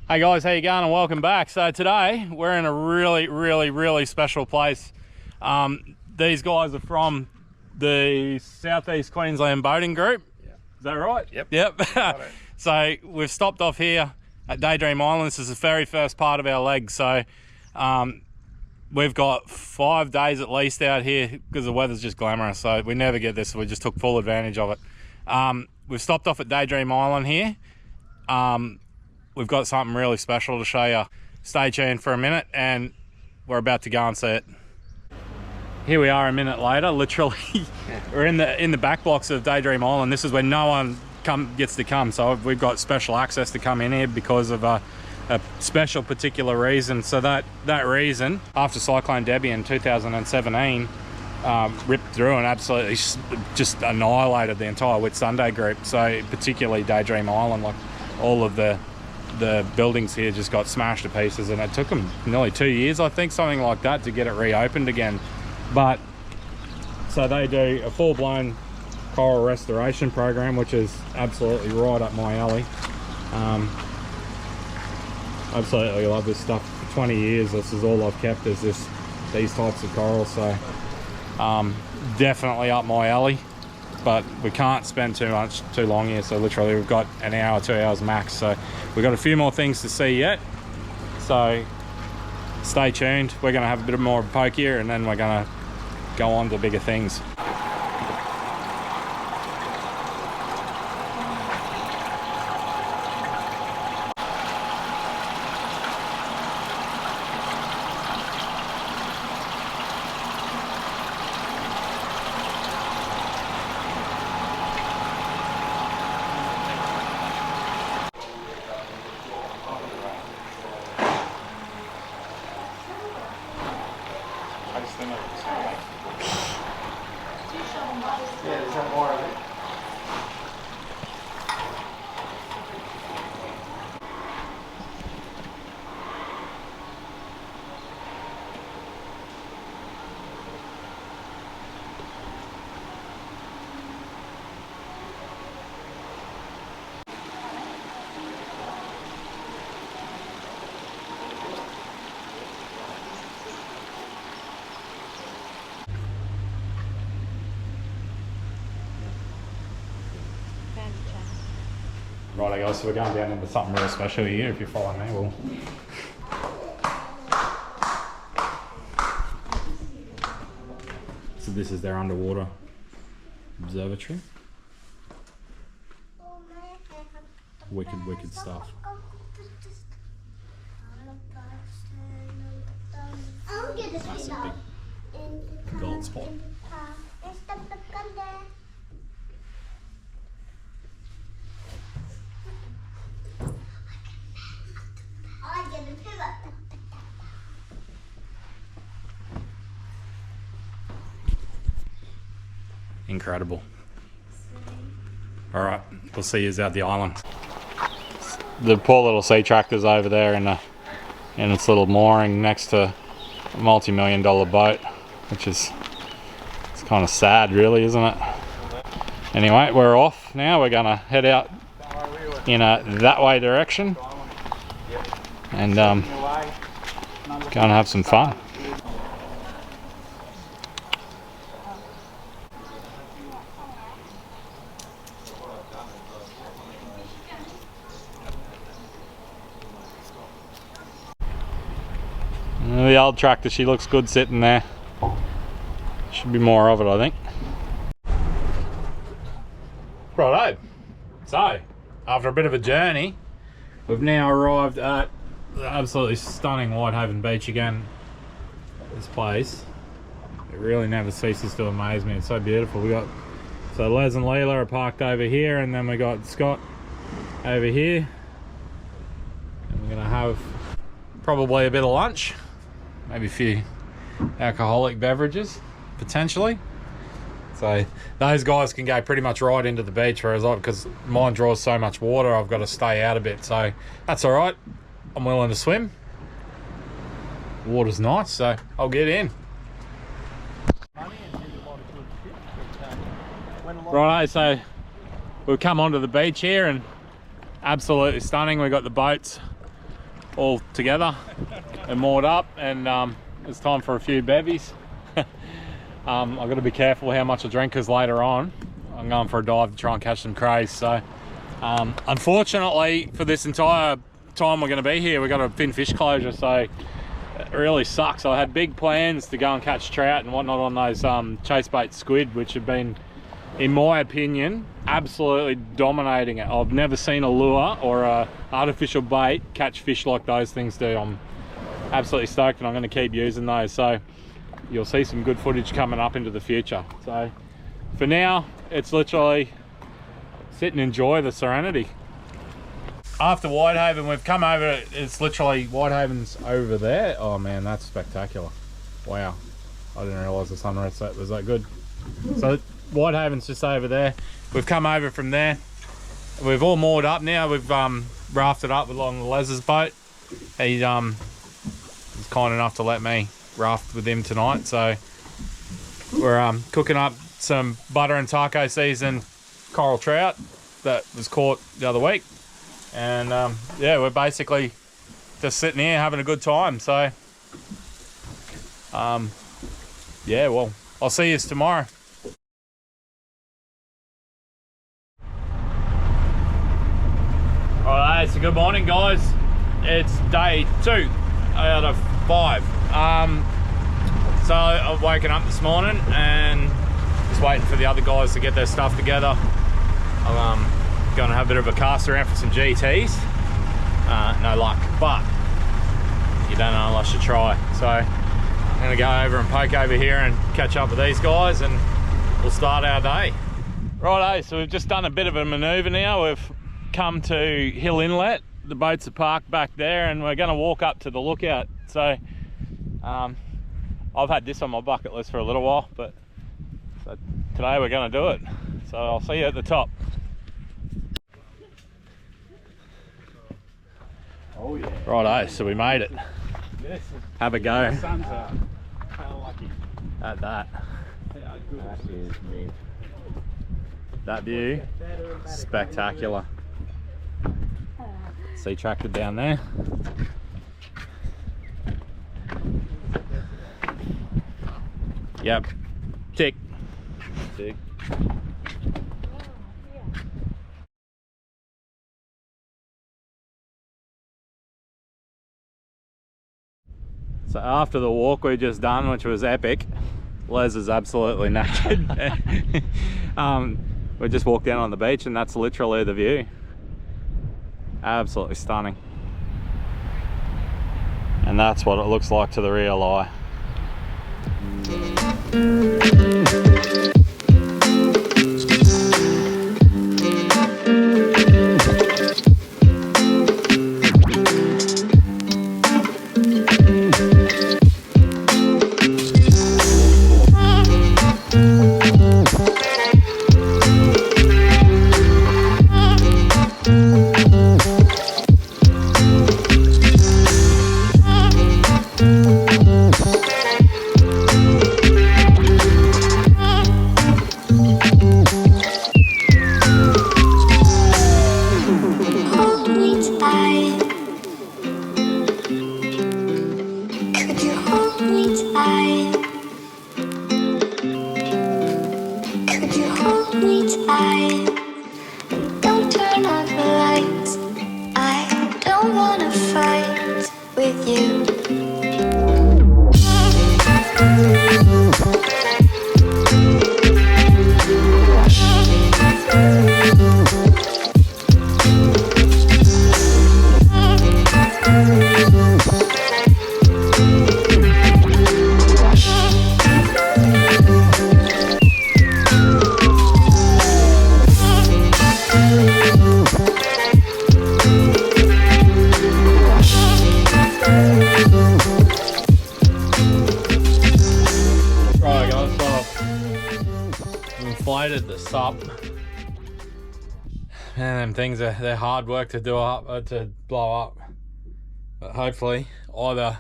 Hey guys, how you going and welcome back. So today we're in a really special place. These guys are from the Southeast Queensland Boating Group. Yeah. Is that right? Yep. So we've stopped off here at Daydream Island. This is the very first part of our leg. So we've got 5 days at least out here because the weather's just glamorous. So we never get this, so we just took full advantage of it. We've stopped off at Daydream Island here. We've got something really special to show you. Stay tuned for a minute and we're about to go and see it. Here we are a minute later, literally. We're in the back blocks of Daydream Island. This is where no one gets to come. So we've got special access to come in here because of a special particular reason. So that reason, after Cyclone Debbie in 2017, ripped through and absolutely just annihilated the entire Whitsunday group. So particularly Daydream Island, like all of the buildings here just got smashed to pieces, and it took them nearly 2 years, I think, something like that, to get it reopened again. But so they do a full-blown coral restoration program, which is absolutely right up my alley. Absolutely love this stuff. For 20 years this is all I've kept, is these types of corals. So definitely up my alley, but we can't spend too long here. So literally we've got an hour, 2 hours max. So we've got a few more things to see yet. So stay tuned. We're going to have a bit more of a poke here, and then we're going to go on to bigger things. Yeah, there's no more of it. Right guys, so we're going down into something real special here. If you follow me, So this is their underwater observatory. Wicked stuff. That's a big gold spot. Incredible. All right, we'll see you out the island. The poor little sea tractor's over there in its little mooring next to a multi-million-dollar boat, which is, it's kind of sad, really, isn't it? Anyway, we're off now. We're gonna head out in a that way direction and go and have some fun. The old tractor, she looks good sitting there. Should be more of it, I think. Righto. So, after a bit of a journey, we've now arrived at the absolutely stunning Whitehaven beach again. This place, it really never ceases to amaze me. It's so beautiful. So Les and Leela are parked over here, and then we got Scott over here. And we're gonna have probably a bit of lunch. Maybe a few alcoholic beverages, potentially. So those guys can go pretty much right into the beach, whereas because mine draws so much water, I've got to stay out a bit. So that's all right. I'm willing to swim. The water's nice, so I'll get in. Righto, so we've come onto the beach here and absolutely stunning. We've got the boats all together and moored up, and it's time for a few bevies. I've got to be careful how much I drink because later on I'm going for a dive to try and catch some crays. So unfortunately for this entire time we're going to be here, we've got a fin fish closure, so it really sucks. I had big plans to go and catch trout and whatnot on those chase bait squid, which have been, in my opinion, absolutely dominating it. I've never seen a lure or a artificial bait catch fish like those things do. I'm absolutely stoked, and I'm going to keep using those. So you'll see some good footage coming up into the future. So for now, it's literally sit and enjoy the serenity. After Whitehaven, we've come over, it's literally, Whitehaven's over there. Oh man, that's spectacular. Wow, I didn't realise the sunset was that good. So Whitehaven's just over there. We've come over from there. We've all moored up now. We've rafted up along Les's boat. He's kind enough to let me raft with him tonight. So we're cooking up some butter and taco season coral trout that was caught the other week. And yeah, we're basically just sitting here having a good time. So yeah, well, I'll see you tomorrow. Alright, so good morning guys. It's day 2 out of 5. So I've woken up this morning and just waiting for the other guys to get their stuff together. I'm going to have a bit of a cast around for some GTs. No luck, but you don't know unless you try. So I'm going to go over and poke over here and catch up with these guys, and we'll start our day. Righto, so we've just done a bit of a manoeuvre now. We've come to Hill Inlet. The boats are parked back there, and we're going to walk up to the lookout. So I've had this on my bucket list for a little while, but so today we're going to do it. So I'll see you at the top. Oh yeah. Righto, so we made it. Yes. Have a go The sun's out. How lucky. at that. How good. That is neat. That view, spectacular. Sea tractor down there. Yep, tick. Tick. So after the walk we just done, which was epic, Les is absolutely naked. We just walked down on the beach and that's literally the view. Absolutely stunning. And that's what it looks like to the real eye. Don't turn on the lights. I don't wanna fight with you. Inflated the sup. Man, them things they're hard work to do up to blow up. But hopefully either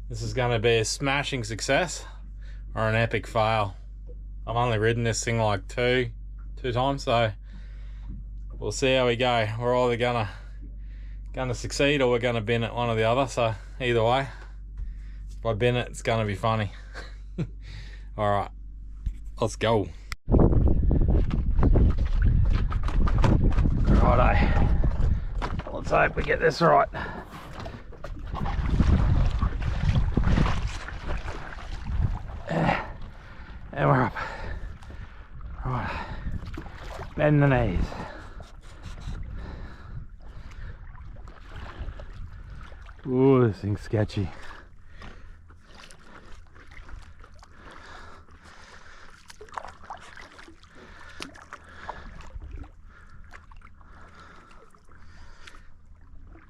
this is going to be a smashing success or an epic fail. I've only ridden this thing like two times, so we'll see how we go. We're either gonna going to succeed or we're going to bin it, one or the other. So either way, if I bin it, it's going to be funny. All right, let's go. Righto, let's hope we get this right. And we're up. Right, bend the knees. Ooh, this thing's sketchy.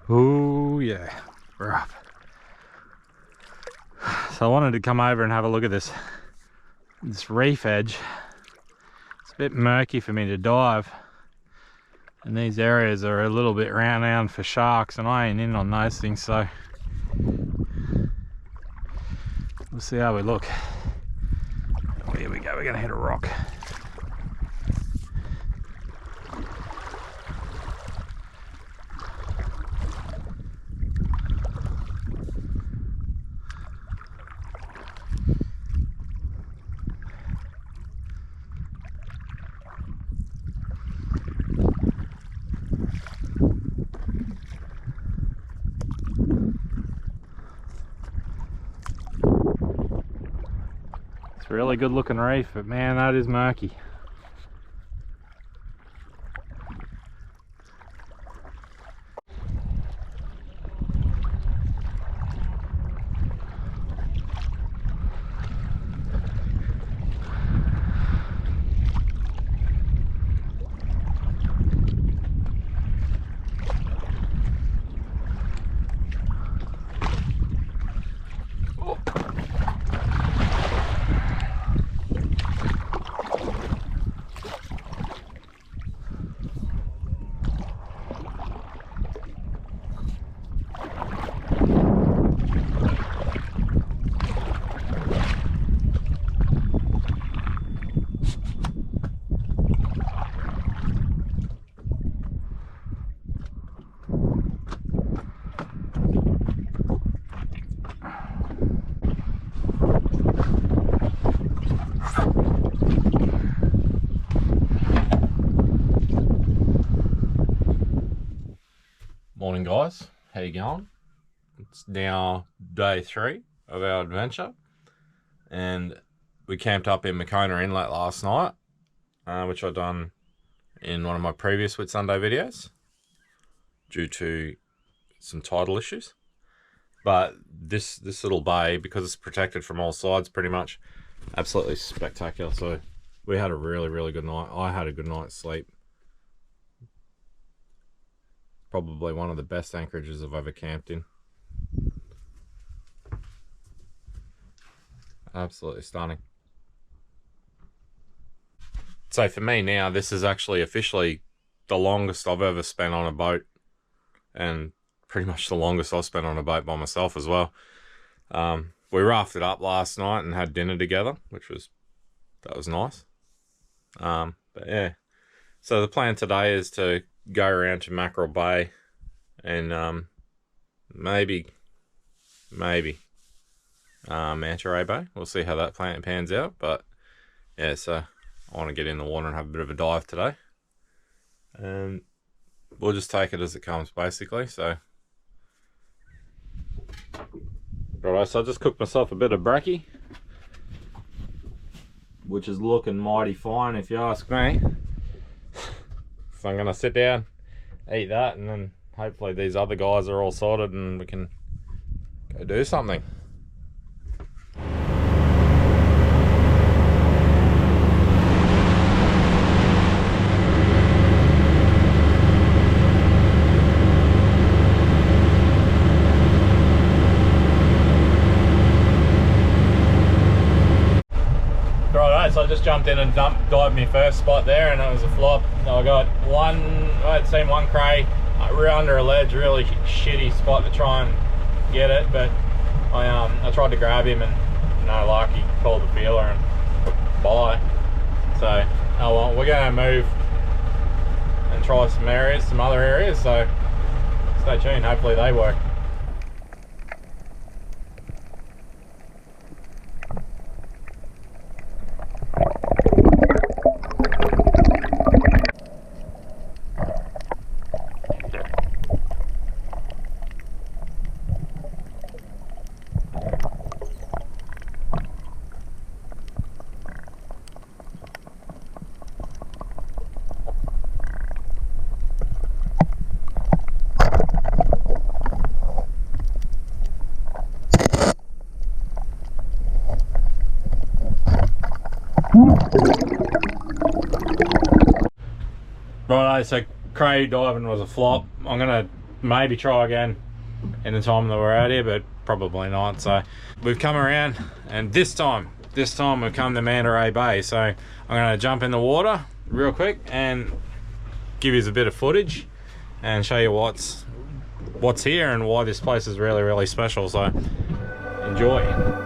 Oh yeah, we're up. So I wanted to come over and have a look at this reef edge. It's a bit murky for me to dive, and these areas are a little bit renowned for sharks, and I ain't in on those things, so we'll see how we look. Oh, here we go, we're gonna hit a rock. It's a really good looking reef, but man, that is murky. Morning guys, how you going? It's now day 3 of our adventure, and we camped up in Makona Inlet last night, which I've done in one of my previous Whitsunday videos due to some tidal issues. But this little bay, because it's protected from all sides pretty much, absolutely spectacular. So we had a really good night. I had a good night's sleep. Probably one of the best anchorages I've ever camped in. Absolutely stunning. So for me now, this is actually officially the longest I've ever spent on a boat, and pretty much the longest I've spent on a boat by myself as well. We rafted up last night and had dinner together, that was nice. But yeah, so the plan today is to go around to Mackerel Bay and maybe Manta Ray Bay. We'll see how that plan pans out. But yeah, so I want to get in the water and have a bit of a dive today, and we'll just take it as it comes basically. So right, so I just cooked myself a bit of brekkie, which is looking mighty fine if you ask me. So I'm gonna sit down, eat that, and then hopefully these other guys are all sorted and we can go do something. So I just jumped in and dived my first spot there, and it was a flop. I got I'd seen one cray under a ledge, really shitty spot to try and get it, but I tried to grab him and no luck, he pulled the feeler and bye. So, oh well, we're gonna move and try some other areas, so stay tuned, hopefully they work. Righto, so cray diving was a flop. I'm gonna maybe try again in the time that we're out here, but probably not. So we've come around, and this time we've come to Manta Ray Bay. So I'm gonna jump in the water real quick and give you a bit of footage and show you what's here and why this place is really, really special. So enjoy.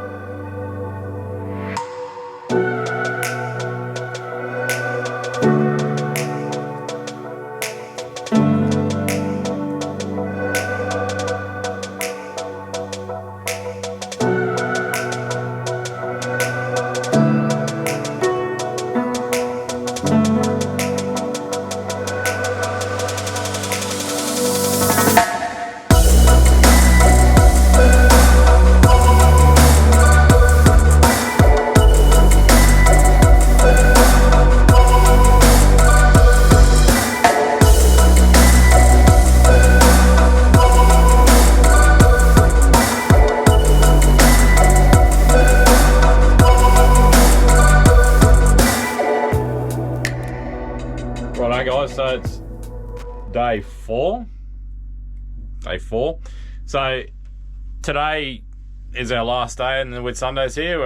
Righto guys, so it's day four. So today is our last day in the Whitsundays here.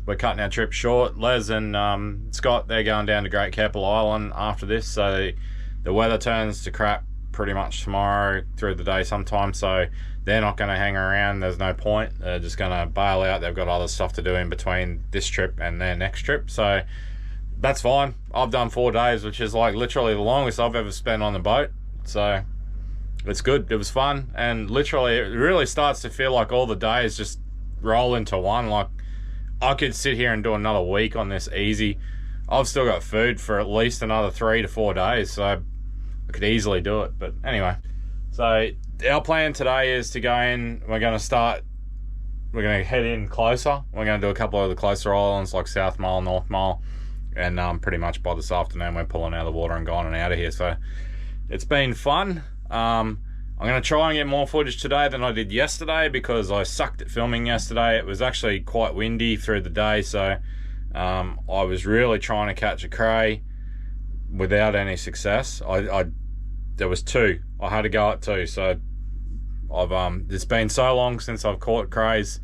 We're cutting our trip short. Les and Scott, they're going down to Great Keppel Island after this, so the weather turns to crap pretty much tomorrow through the day sometime, so they're not going to hang around. There's no point. They're just going to bail out. They've got other stuff to do in between this trip and their next trip, so that's fine. I've done 4 days, which is like literally the longest I've ever spent on the boat, so it's good. It was fun, and literally it really starts to feel like all the days just roll into one. Like I could sit here and do another week on this easy. I've still got food for at least another 3 to 4 days, so I could easily do it. But anyway, so our plan today is to go in. We're going to head in closer. We're going to do a couple of the closer islands like South Mole, North Mole, and pretty much by this afternoon we're pulling out of the water and going and out of here. So it's been fun. I'm going to try and get more footage today than I did yesterday because I sucked at filming yesterday. It was actually quite windy through the day, so I was really trying to catch a cray without any success. There was 2. I had to go at 2, so it's been so long since I've caught crays.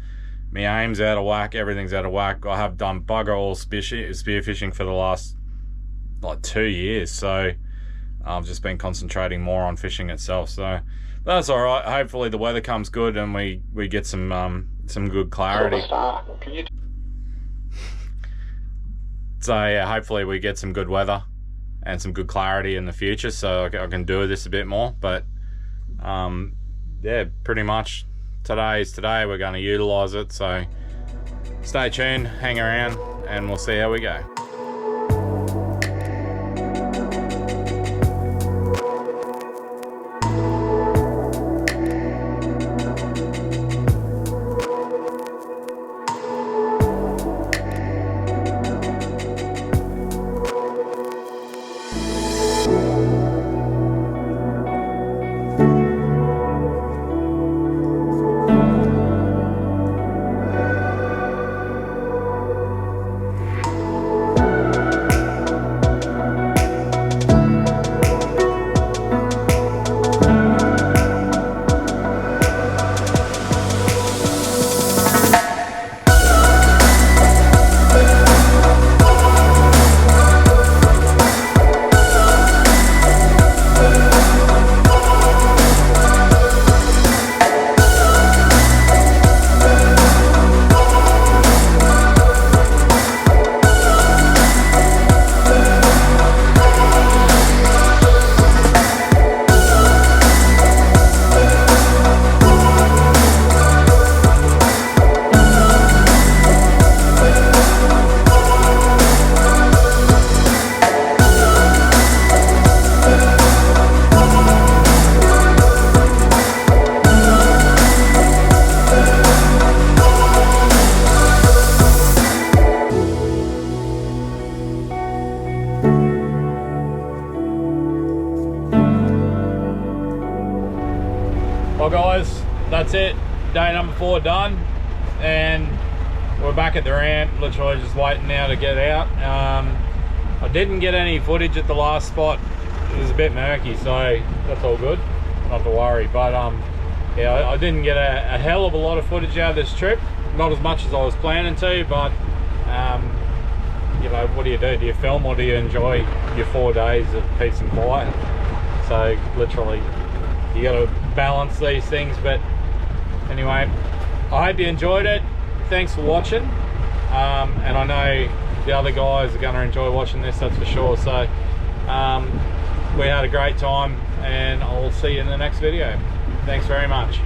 My aim's out of whack, everything's out of whack. I have done bugger all spear fishing for the last like 2 years, so I've just been concentrating more on fishing itself. So that's all right. Hopefully the weather comes good and we get some good clarity. So yeah, hopefully we get some good weather and some good clarity in the future, so I can do this a bit more. But yeah, pretty much today is today. We're going to utilize it, so stay tuned, hang around, and we'll see how we go. that's it. Day number 4 done, and we're back at the ramp, literally just waiting now to get out. I didn't get any footage at the last spot. It was a bit murky, so that's all good, not to worry. But yeah, I didn't get a hell of a lot of footage out of this trip, not as much as I was planning to, but you know, what do you do? Do you film or do you enjoy your 4 days of peace and quiet? So literally, you got to balance these things. But anyway, I hope you enjoyed it. Thanks for watching, and I know the other guys are going to enjoy watching this, that's for sure. So we had a great time, and I'll see you in the next video. Thanks very much.